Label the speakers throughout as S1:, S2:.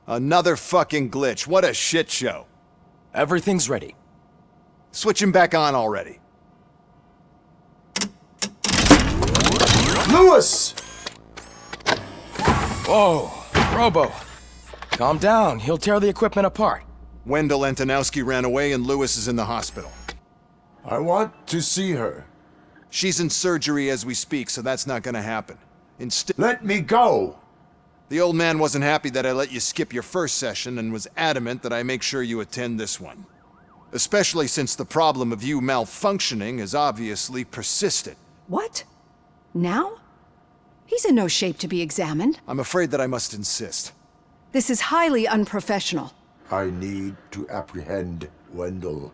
S1: Another fucking glitch. What a shit show.
S2: Everything's ready.
S1: Switch him back on already.
S3: Lewis!
S2: Whoa, Robo. Calm down, he'll tear the equipment apart.
S1: Wendell Antonowski ran away and Lewis is in the hospital.
S3: I want to see her.
S1: She's in surgery as we speak, so that's not gonna happen. Instead,
S3: Let me go!
S1: the old man wasn't happy that I let you skip your first session and was adamant that I make sure you attend this one. Especially since the problem of you malfunctioning has obviously persisted.
S4: What? Now? He's in no shape to be examined.
S1: I'm afraid that I must insist.
S4: This is highly unprofessional.
S3: I need to apprehend Wendell.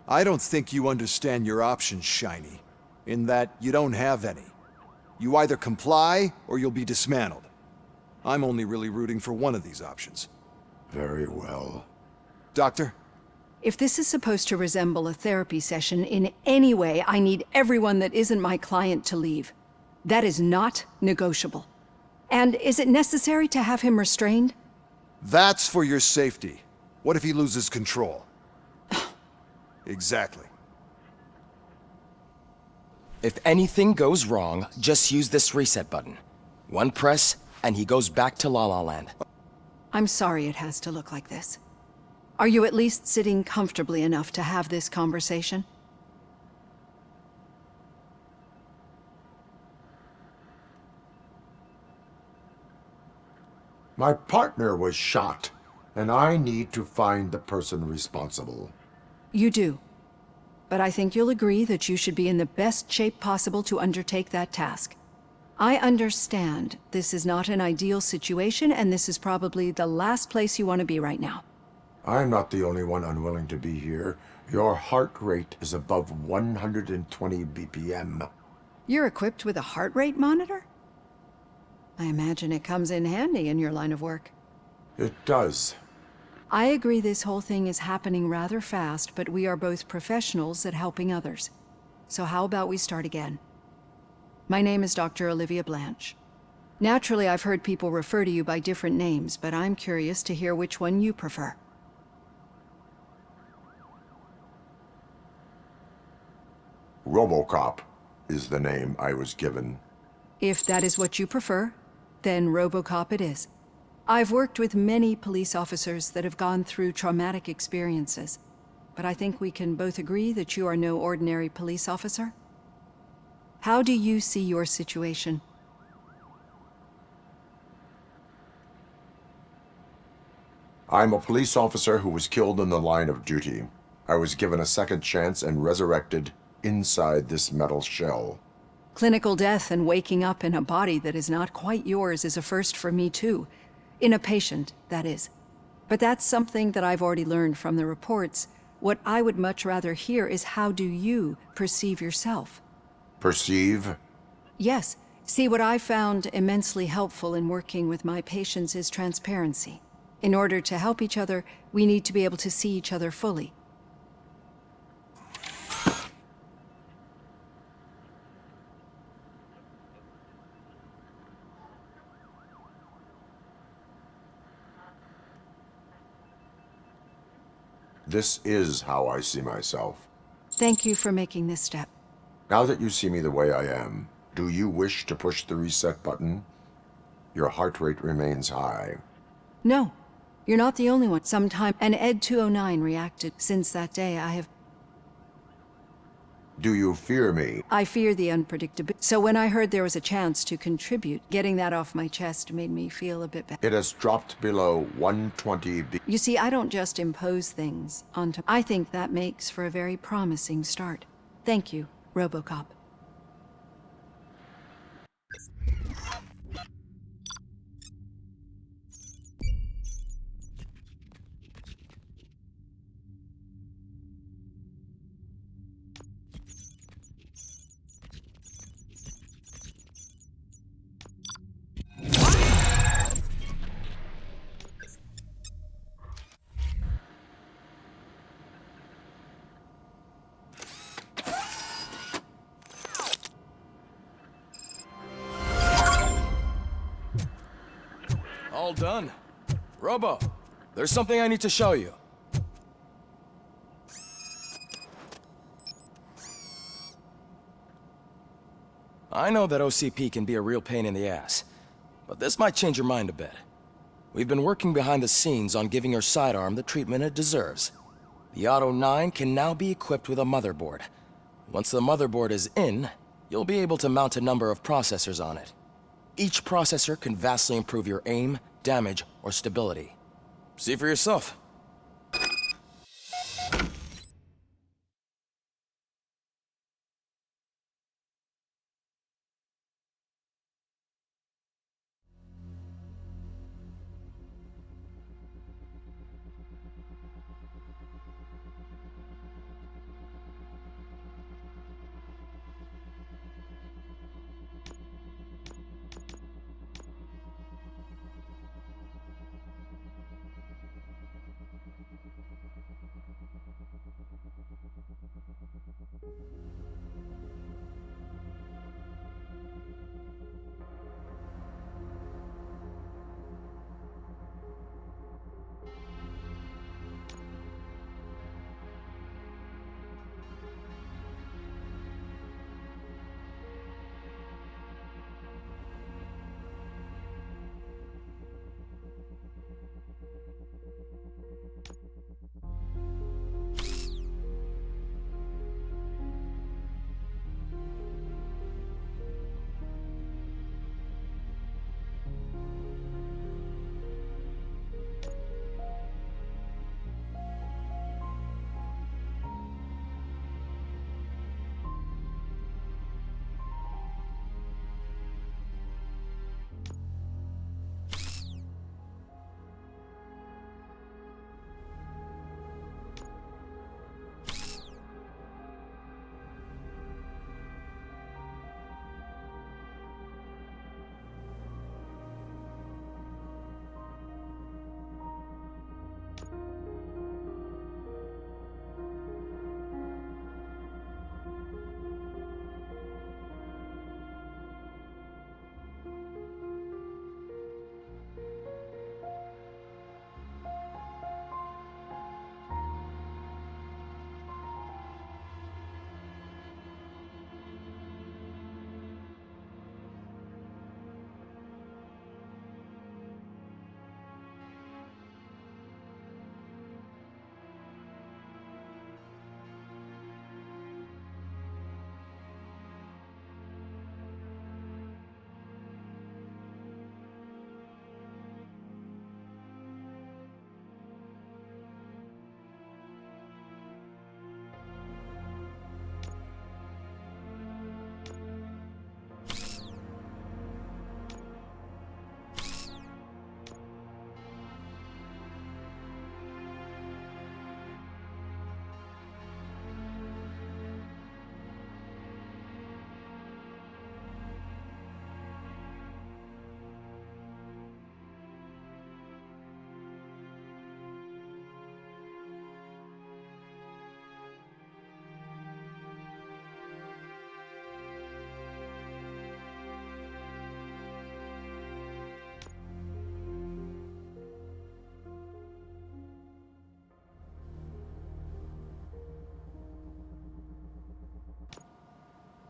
S1: I don't think you understand your options, Shiny, in that you don't have any. You either comply or you'll be dismantled. I'm only really rooting for one of these options.
S3: Very well.
S1: Doctor?
S4: If this is supposed to resemble a therapy session in any way, I need everyone that isn't my client to leave. That is not negotiable. And is it necessary to have him restrained?
S1: That's for your safety. What if he loses control? Exactly.
S2: If anything goes wrong, just use this reset button. One press, and he goes back to La La Land.
S4: I'm sorry it has to look like this. Are you at least sitting comfortably enough to have this conversation?
S3: My partner was shot, and I need to find the person responsible.
S4: You do. But I think you'll agree that you should be in the best shape possible to undertake that task. I understand this is not an ideal situation, and this is probably the last place you want to be right now.
S3: I'm not the only one unwilling to be here. Your heart rate is above 120 BPM.
S4: You're equipped with a heart rate monitor? I imagine it comes in handy in your line of work.
S3: It does.
S4: I agree this whole thing is happening rather fast, but we are both professionals at helping others. So how about we start again? My name is Dr. Olivia Blanche. Naturally, I've heard people refer to you by different names, but I'm curious to hear which one you prefer.
S3: RoboCop is the name I was given.
S4: If that is what you prefer, then RoboCop it is. I've worked with many police officers that have gone through traumatic experiences, but I think we can both agree that you are no ordinary police officer. How do you see your situation?
S3: I'm a police officer who was killed in the line of duty. I was given a second chance and resurrected inside this metal shell.
S4: Clinical death and waking up in a body that is not quite yours is a first for me too. In a patient, that is. But that's something that I've already learned from the reports. What I would much rather hear is how do you perceive yourself?
S3: Perceive?
S4: Yes. See, what I found immensely helpful in working with my patients is transparency. In order to help each other, we need to be able to see each other fully.
S3: This is how I see myself.
S4: Thank you for making this step.
S3: Now that you see me the way I am, do you wish to push the reset button? Your heart rate remains high.
S4: No, you're not the only one. Sometime an Ed 209 reacted. Since that day, I have...
S3: Do you fear me?
S4: I fear the unpredictability. So when I heard there was a chance to contribute, getting that off my chest made me feel a bit better.
S3: It has dropped below 120 B.
S4: You see, I don't just impose things onto... I think that makes for a very promising start. Thank you, RoboCop.
S2: All done. Robo, there's something I need to show you. I know that OCP can be a real pain in the ass, but this might change your mind a bit. We've been working behind the scenes on giving your sidearm the treatment it deserves. The Auto 9 can now be equipped with a motherboard. Once the motherboard is in, you'll be able to mount a number of processors on it. Each processor can vastly improve your aim, damage, or stability. See for yourself.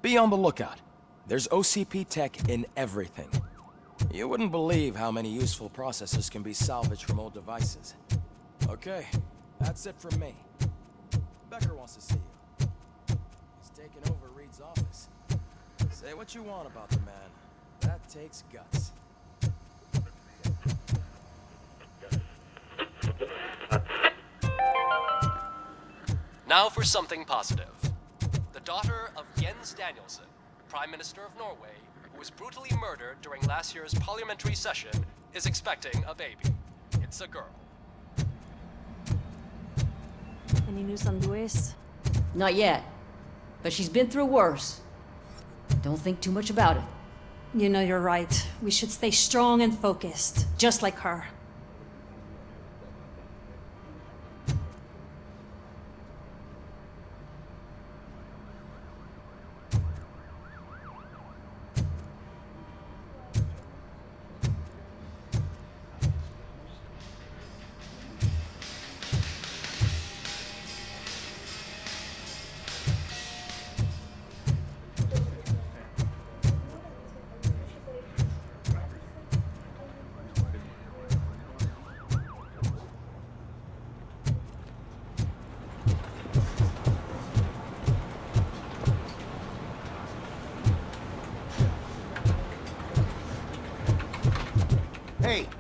S2: Be on the lookout. There's OCP tech in everything. You wouldn't believe how many useful processors can be salvaged from old devices. Okay, that's it from me. Becker wants to see you. He's taking over Reed's office. Say what you want about the man. That takes guts.
S5: Now for something positive. The daughter of Jens Danielson, Prime Minister of Norway, who was brutally murdered during last year's parliamentary session, is expecting a baby. It's a girl.
S6: Any news on Luis?
S7: Not yet. But she's been through worse. Don't think too much about it.
S6: You know you're right. We should stay strong and focused, just like her.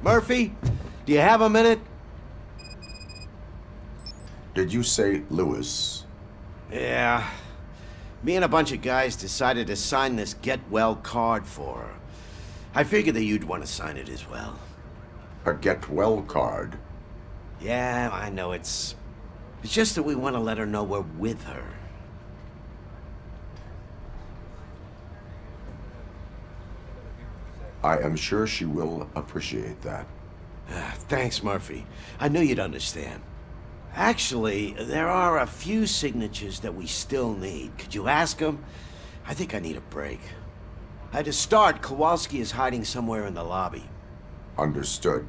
S8: Murphy, do you have a minute?
S3: Did you say Lewis?
S8: Yeah. Me and a bunch of guys decided to sign this get well card for her. I figured that you'd want to sign it as well.
S3: A get well card?
S8: Yeah, I know it's just that we want to let her know we're with her.
S3: I am sure she will appreciate that.
S8: Thanks, Murphy. I knew you'd understand. Actually, there are a few signatures that we still need. Could you ask them? I think I need a break. To start, Kowalski is hiding somewhere in the lobby.
S3: Understood.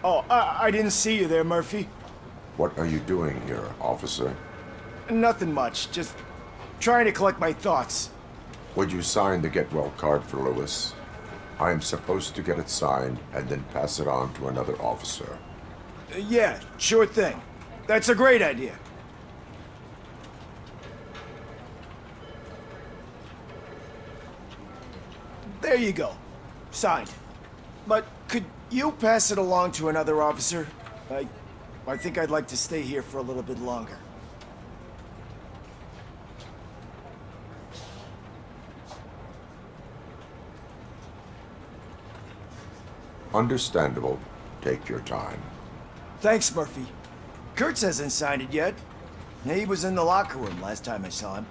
S9: Oh, I didn't see you there, Murphy.
S3: What are you doing here, officer?
S9: Nothing much, just trying to collect my thoughts.
S3: Would you sign the get well card for Lewis? I am supposed to get it signed and then pass it on to another officer.
S9: Yeah, sure thing. That's a great idea. There you go. Signed. But could you pass it along to another officer? I think I'd like to stay here for a little bit longer.
S3: Understandable. Take your time.
S9: Thanks, Murphy. Kurtz hasn't signed it yet. He was in the locker room last time I saw him.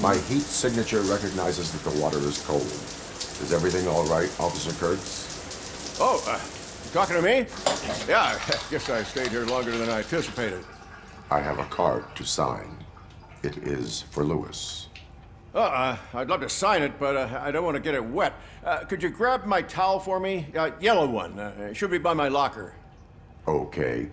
S3: My heat signature recognizes that the water is cold. Is everything all right, Officer Kurtz?
S10: Oh, you talking to me? Yeah, I guess I stayed here longer than I anticipated.
S3: I have a card to sign. It is for Lewis.
S10: I'd love to sign it, but I don't want to get it wet. Could you grab my towel for me? Yellow one. It should be by my locker.
S3: Okay.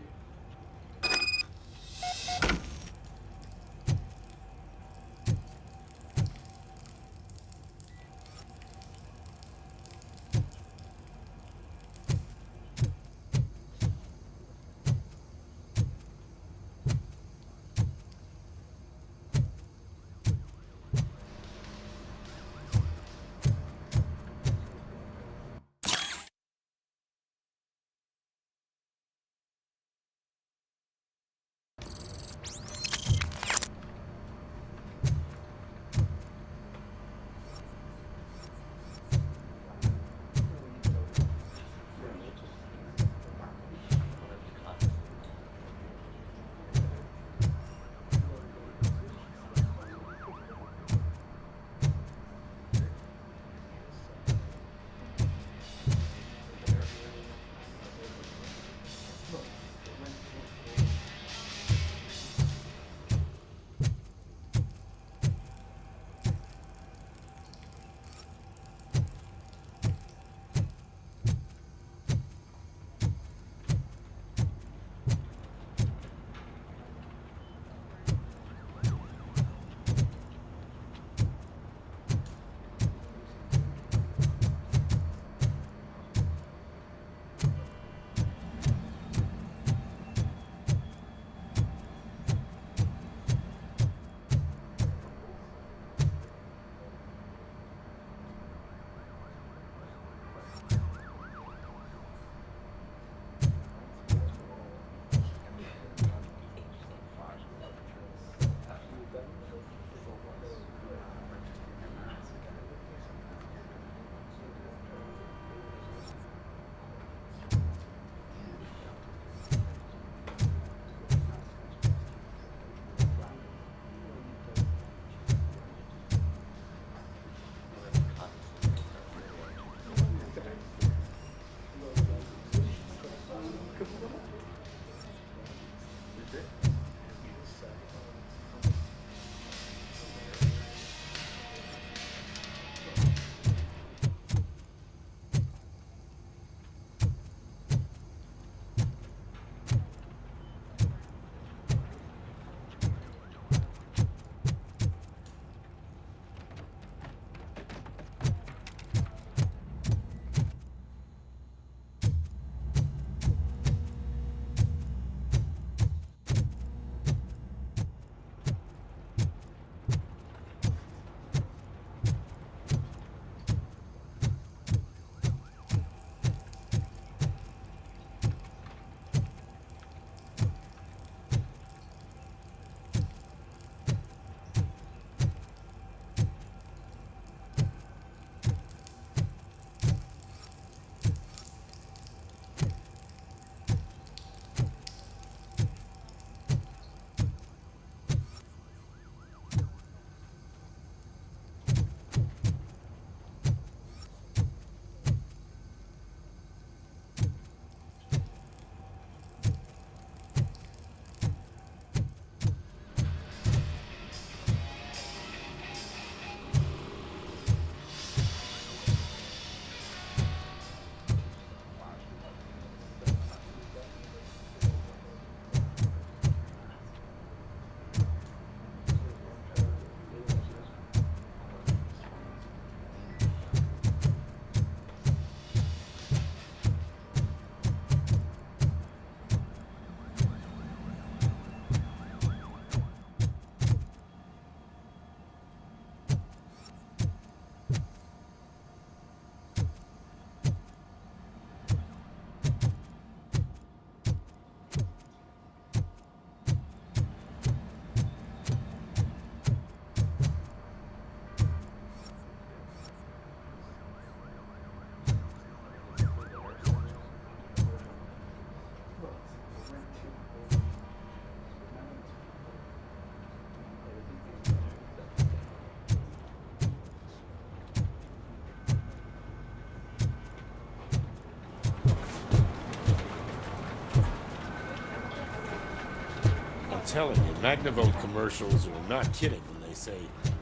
S11: telling you, Magnavolt commercials are not kidding when they say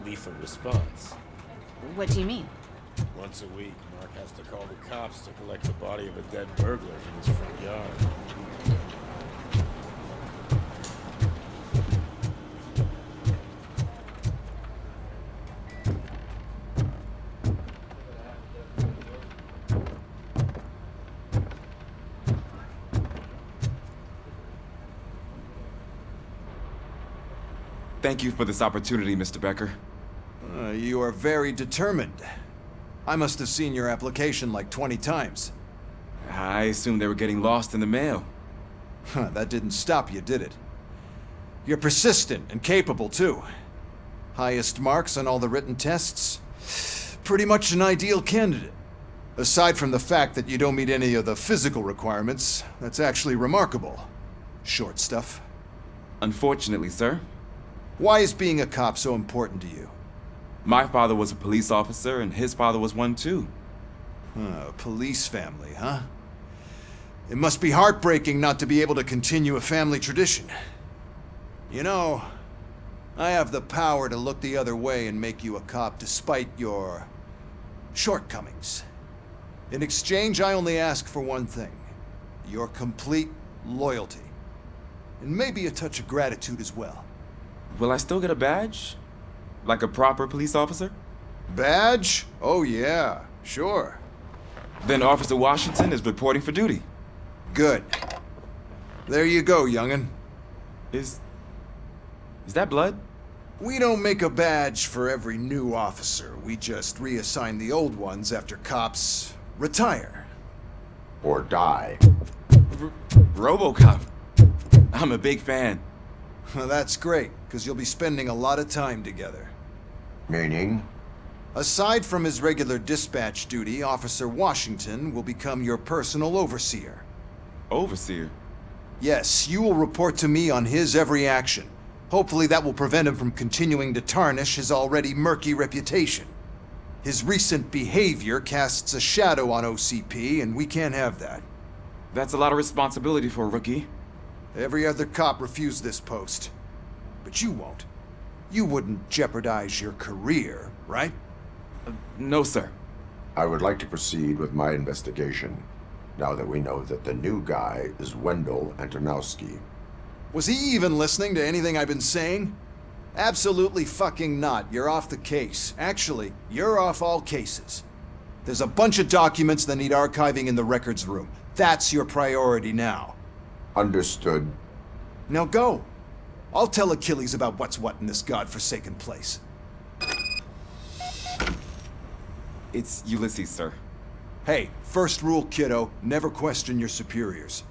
S11: lethal response.
S7: What do you mean?
S11: Once a week, Mark has to call the cops to collect the body of a dead burglar from his front yard.
S12: Thank you for this opportunity, Mr. Becker.
S1: You are very determined. I must have seen your application like 20 times.
S12: I assumed they were getting lost in the mail.
S1: That didn't stop you, did it? You're persistent and capable, too. Highest marks on all the written tests. Pretty much an ideal candidate. Aside from the fact that you don't meet any of the physical requirements, that's actually remarkable. Short stuff.
S12: Unfortunately, sir.
S1: Why is being a cop so important to you?
S12: My father was a police officer, and his father was one too.
S1: A police family, huh? It must be heartbreaking not to be able to continue a family tradition. You know, I have the power to look the other way and make you a cop despite your shortcomings. In exchange, I only ask for one thing. Your complete loyalty. And maybe a touch of gratitude as well.
S12: Will I still get a badge? Like a proper police officer?
S1: Badge? Oh yeah, sure.
S12: Then Officer Washington is reporting for duty.
S1: Good. There you go, young'un.
S12: Is that blood?
S1: We don't make a badge for every new officer. We just reassign the old ones after cops retire.
S3: Or die.
S12: RoboCop. I'm a big fan.
S1: Well, that's great, because you'll be spending a lot of time together.
S3: Meaning?
S1: Aside from his regular dispatch duty, Officer Washington will become your personal overseer.
S12: Overseer?
S1: Yes, you will report to me on his every action. Hopefully that will prevent him from continuing to tarnish his already murky reputation. His recent behavior casts a shadow on OCP, and we can't have that.
S12: That's a lot of responsibility for a rookie.
S1: Every other cop refused this post. But you won't. You wouldn't jeopardize your career, right?
S12: No, sir.
S3: I would like to proceed with my investigation, now that we know that the new guy is Wendell Antonowski.
S1: Was he even listening to anything I've been saying? Absolutely fucking not. You're off the case. Actually, you're off all cases. There's a bunch of documents that need archiving in the records room. That's your priority now.
S3: Understood.
S1: Now go. I'll tell Achilles about what's what in this godforsaken place.
S12: It's Ulysses, sir.
S1: Hey, first rule, kiddo, never question your superiors.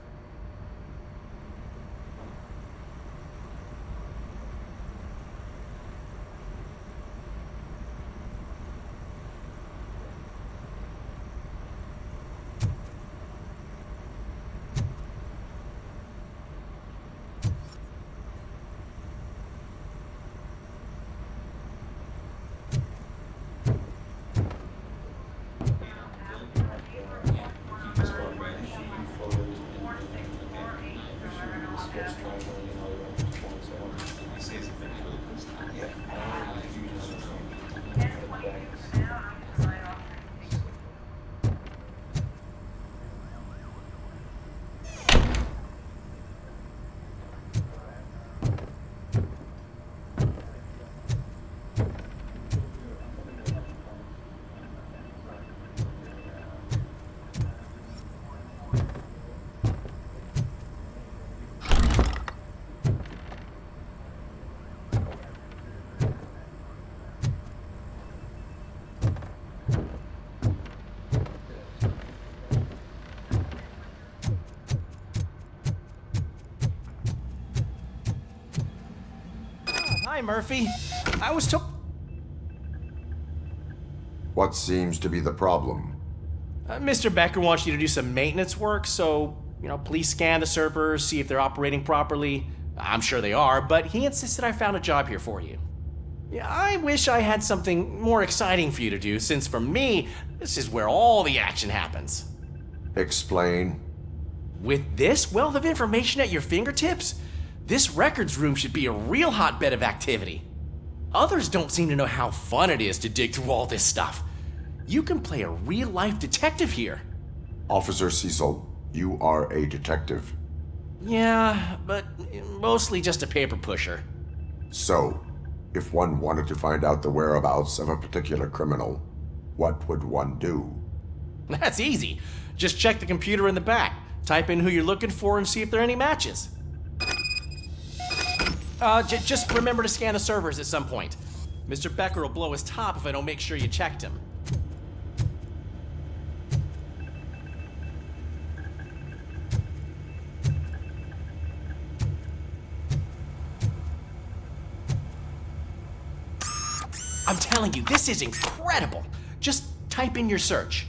S13: Hi, Murphy. I was told...
S3: What seems to be the problem?
S13: Mr. Becker wants you to do some maintenance work, so, please scan the servers, see if they're operating properly. I'm sure they are, but he insisted I found a job here for you. Yeah, I wish I had something more exciting for you to do, since for me, this is where all the action happens.
S3: Explain.
S13: With this wealth of information at your fingertips, This records room should be a real hotbed of activity. Others don't seem to know how fun it is to dig through all this stuff. You can play a real-life detective here.
S3: Officer Cecil, you are a detective.
S13: Yeah, but mostly just a paper pusher.
S3: So, if one wanted to find out the whereabouts of a particular criminal, what would one do?
S13: That's easy. Just check the computer in the back, type in who you're looking for, and see if there are any matches. Just remember to scan the servers at some point. Mr. Becker will blow his top if I don't make sure you checked him. I'm telling you, this is incredible. Just type in your search.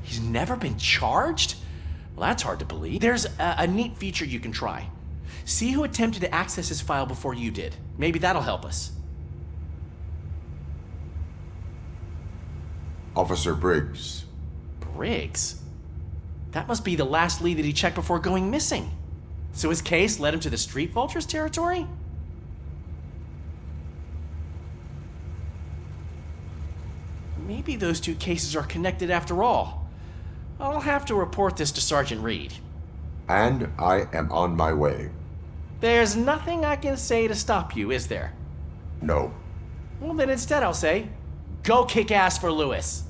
S13: He's never been charged? Well, that's hard to believe. There's a neat feature you can try. See who attempted to access his file before you did. Maybe that'll help us.
S3: Officer Briggs.
S13: Briggs? That must be the last lead that he checked before going missing. So his case led him to the Street Vultures territory? Maybe those two cases are connected after all. I'll have to report this to Sergeant Reed.
S3: And I am on my way.
S13: There's nothing I can say to stop you, is there?
S3: No.
S13: Well, then instead I'll say, go kick ass for Lewis.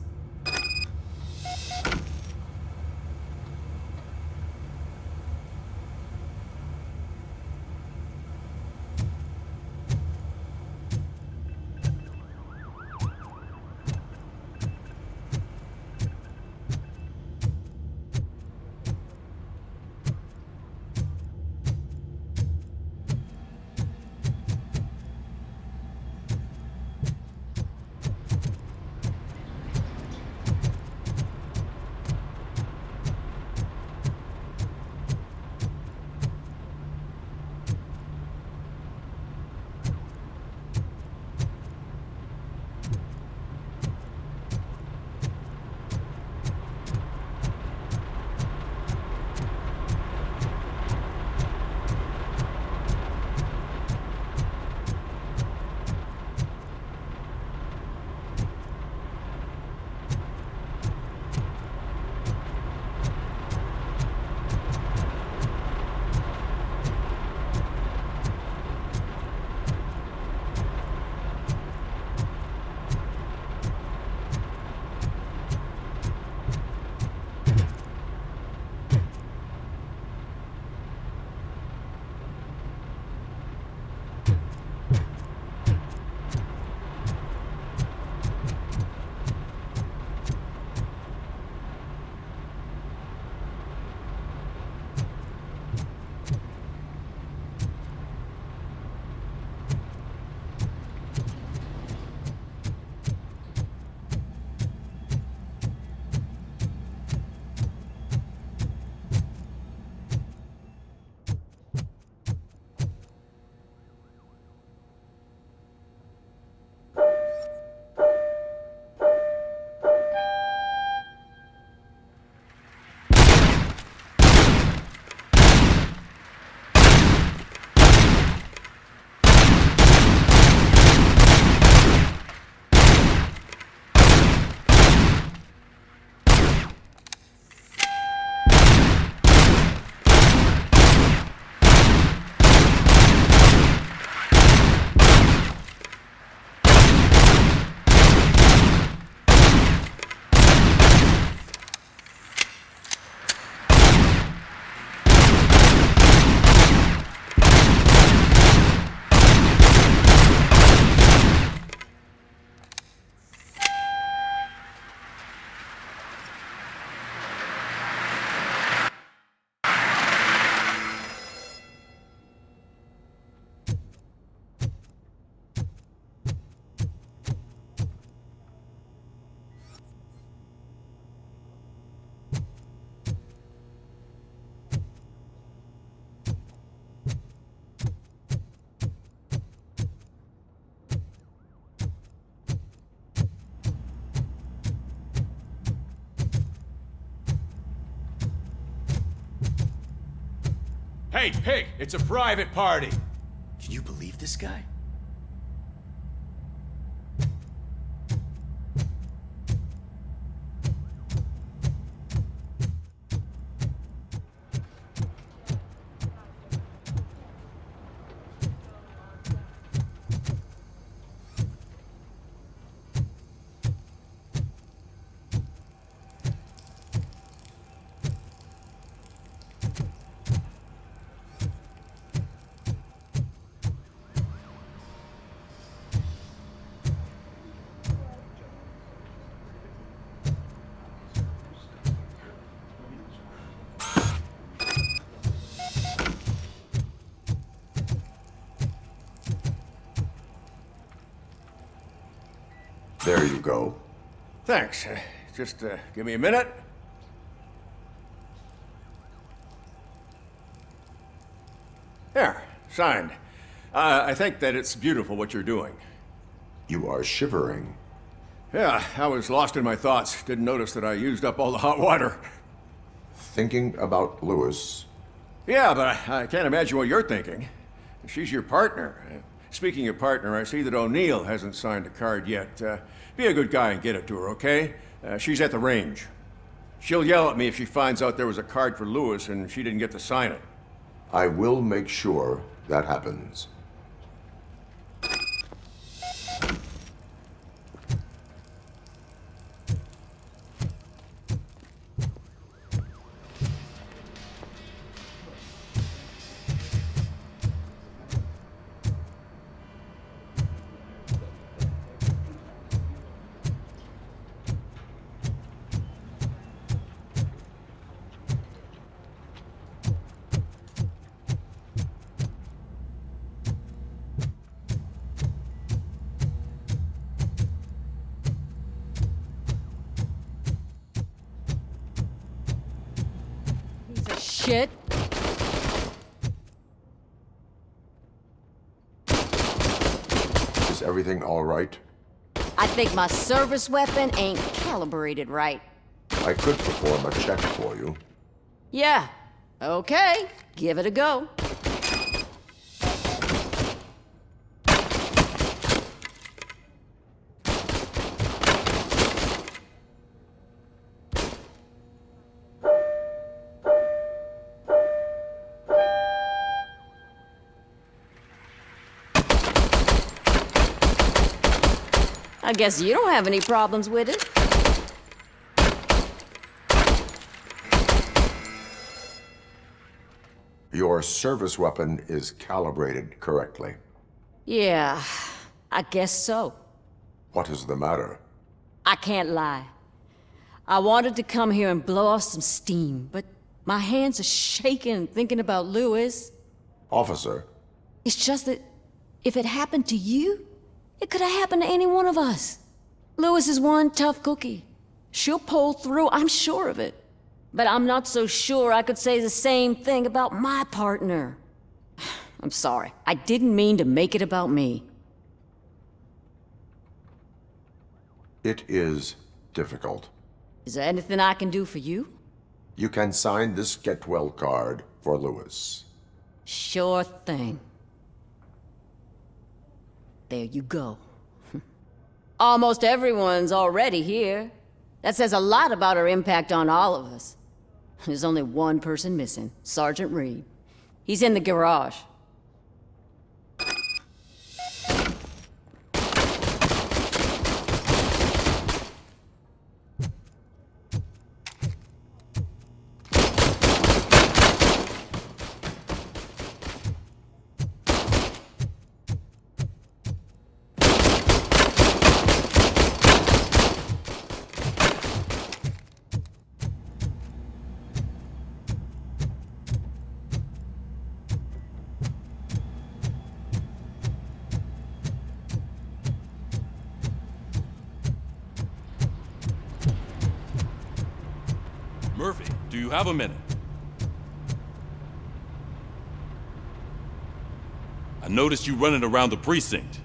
S11: Hey, Pig, it's a private party.
S13: Can you believe this guy?
S3: There you go.
S10: Thanks. Just give me a minute. There, signed. I think that it's beautiful what you're doing.
S3: You are shivering.
S10: Yeah, I was lost in my thoughts. Didn't notice that I used up all the hot water.
S3: Thinking about Lewis.
S10: Yeah, but I can't imagine what you're thinking. She's your partner. Speaking of partner, I see that O'Neill hasn't signed a card yet. Be a good guy and get it to her, okay? She's at the range. She'll yell at me if she finds out there was a card for Lewis and she didn't get to sign it.
S3: I will make sure that happens.
S7: Shit.
S3: Is everything all right?
S7: I think my service weapon ain't calibrated right.
S3: I could perform a check for you.
S7: Yeah. Okay. Give it a go. I guess you don't have any problems with it.
S3: Your service weapon is calibrated correctly.
S7: Yeah, I guess so.
S3: What is the matter?
S7: I can't lie. I wanted to come here and blow off some steam, but my hands are shaking thinking about Lewis.
S3: Officer.
S7: It's just that if it happened to you, it could have happened to any one of us. Lewis is one tough cookie. She'll pull through, I'm sure of it. But I'm not so sure I could say the same thing about my partner. I'm sorry. I didn't mean to make it about me.
S3: It is difficult.
S7: Is there anything I can do for you?
S3: You can sign this get well card for Lewis.
S7: Sure thing. There you go. Almost everyone's already here. That says a lot about her impact on all of us. There's only one person missing, Sergeant Reed. He's in the garage.
S14: Murphy, do you have a minute? I noticed you running around the precinct.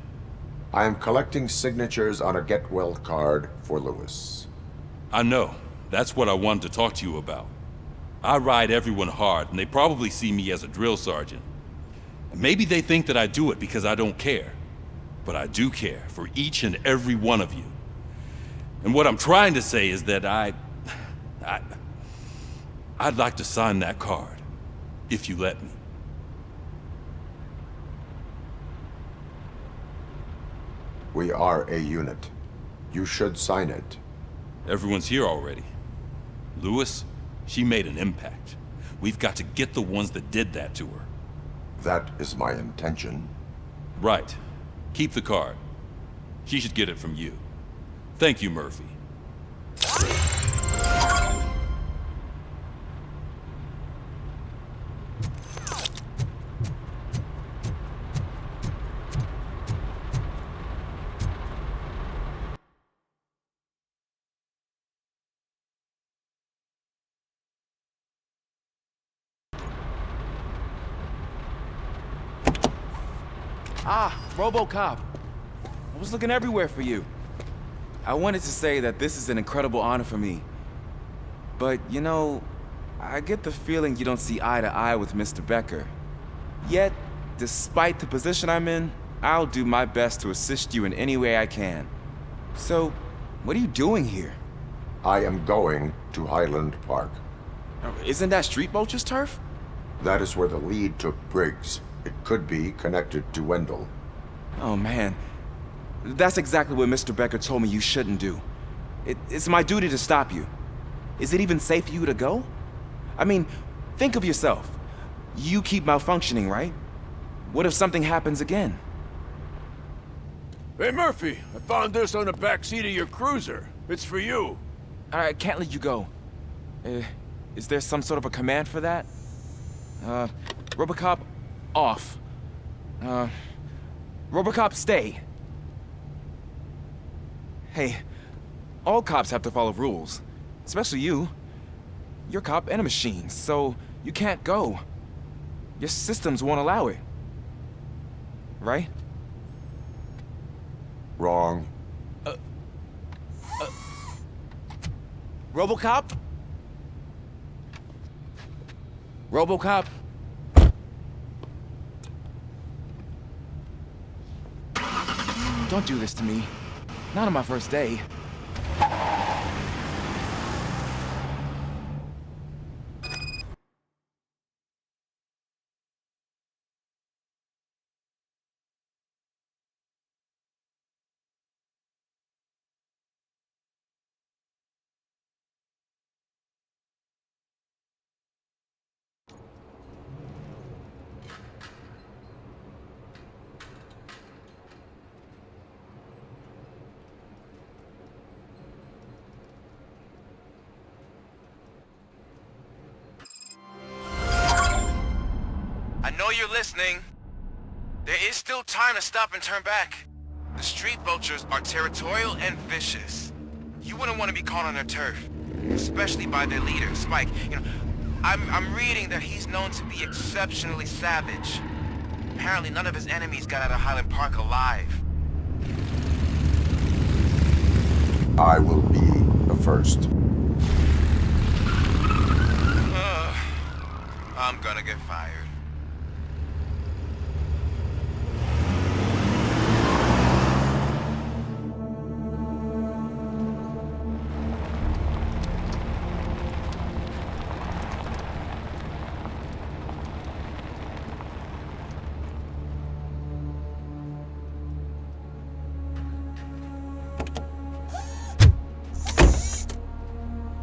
S3: I am collecting signatures on a get well card for Lewis.
S14: I know. That's what I wanted to talk to you about. I ride everyone hard, and they probably see me as a drill sergeant. And maybe they think that I do it because I don't care. But I do care for each and every one of you. And what I'm trying to say is that I'd like to sign that card, if you let me.
S3: We are a unit. You should sign it.
S14: Everyone's here already. Lewis, she made an impact. We've got to get the ones that did that to her.
S3: That is my intention.
S14: Right. Keep the card. She should get it from you. Thank you, Murphy.
S12: Ah, RoboCop. I was looking everywhere for you. I wanted to say that this is an incredible honor for me. But, you know, I get the feeling you don't see eye to eye with Mr. Becker. Yet, despite the position I'm in, I'll do my best to assist you in any way I can. So, what are you doing here?
S3: I am going to Highland Park.
S12: Isn't that Street Vulture's turf?
S3: That is where the lead took Briggs. It could be connected to Wendell.
S12: Oh, man. That's exactly what Mr. Becker told me you shouldn't do. It's my duty to stop you. Is it even safe for you to go? I mean, think of yourself. You keep malfunctioning, right? What if something happens again?
S15: Hey, Murphy, I found this on the back seat of your cruiser. It's for you.
S12: I can't let you go. Is there some sort of a command for that? RoboCop, off. RoboCop, stay. Hey, all cops have to follow rules. Especially you. You're a cop and a machine, so you can't go. Your systems won't allow it. Right?
S3: Wrong.
S12: RoboCop? RoboCop? Don't do this to me. Not on my first day.
S16: I know you're listening. There is still time to stop and turn back. The street vultures are territorial and vicious. You wouldn't want to be caught on their turf, especially by their leader, Spike. You know, I'm reading that he's known to be exceptionally savage. Apparently none of his enemies got out of Highland Park alive.
S3: I will be the first.
S16: I'm gonna get fired.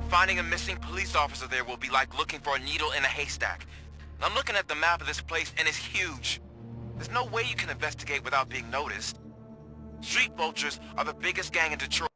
S16: Finding a missing police officer there will be like looking for a needle in a haystack. I'm looking at the map of this place and it's huge. There's no way you can investigate without being noticed. Street vultures are the biggest gang in Detroit.